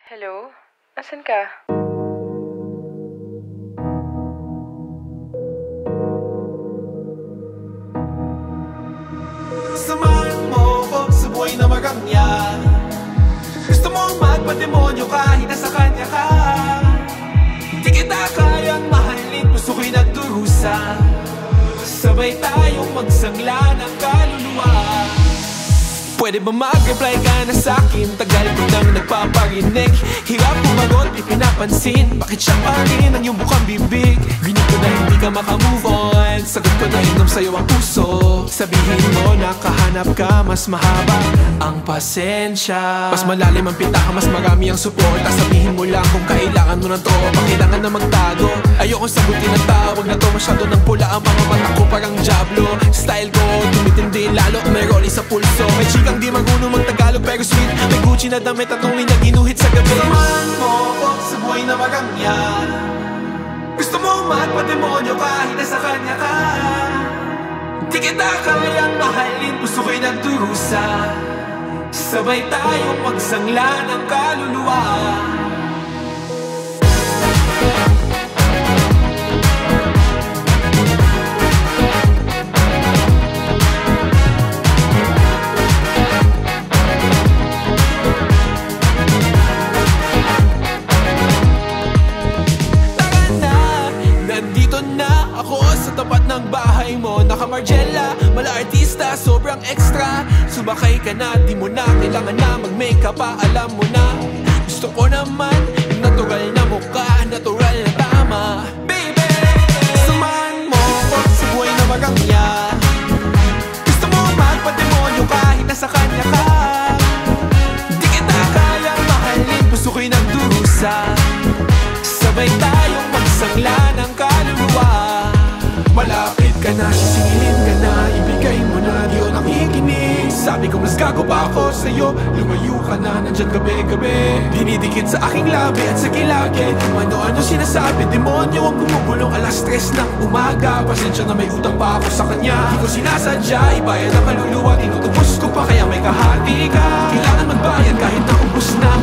Hello? Asan ka? Samahan mo ko sa buhay na magangya. Gusto mong magpademonyo kahit nasa kanya ka. Di kita kayang mahalin, gusto ko'y nagdurusa. Sabay tayong magsangla ng kaluluwa. Pwede ba mag-reply ka na sa'kin? Tagal ko nang nagpaparinig. Hirap pumagot, di pinapansin. Bakit siya pa rin ang iyong bukang bibig? Ginig ko na hindi ka makamove on. Sagot ko na inom sa'yo ang puso. Sabihin mo nakahanap ka, mas mahaba ang pasensya. Mas malalim ang pitaka, mas marami ang suporta. Sabihin mo lang kung kailangan mo ng tropa. Kailangan na magtago. Ayokong sagutin ang tawag na to. Masyado ng pula ang mga mata ko, parang Diablo. Style ko, tumitindi lalo. May rolly sa pulso. May chikang di marunong mag-Tagalog pero sweet. May Gucci na damit at tungin na ginuhit sa gabi. Samahan mo ko sa buhay na magangya. Gusto mo magpademonyo kahit nasa kanya ka. Di kita kayang mahalin, gusto ko'y nagdurusa. Sabay tayong magsangla ng kaluluwa. Tapat ng bahay mo, naka-Margiela, mala-artista, sobrang extra. Subakay ka na, di mo na kailangan na mag-makeup pa, alam mo na. Gusto ko naman, yung natural na mukha, natural na tama. Baby, samahan mo ko sa buhay na magangya. Gusto mo magpademonyo kahit nasa kanya ka. Di kita kayang mahalin, gusto ko'y nagdurusa. Sabay tayong magsangla ng kaluluwa. Malapit ka na, sisingilin ka na. Ibigay mo na, di o nakikinig. Sabi ko mas gago pa ako sa'yo. Lumayo ka na, nandyan gabi-gabi. Dinidikit sa aking labi at sa gilagid. Ano-ano sinasabi, demonyo ang gumugulong. Alas 3 ng umaga, pasensya na may utang pa ako sa kanya. Di ko sinasadya, ibayad ang kaluluwa. Tinutubos ko pa kaya may kahati ka. Kailangan magbayad kahit naubos na.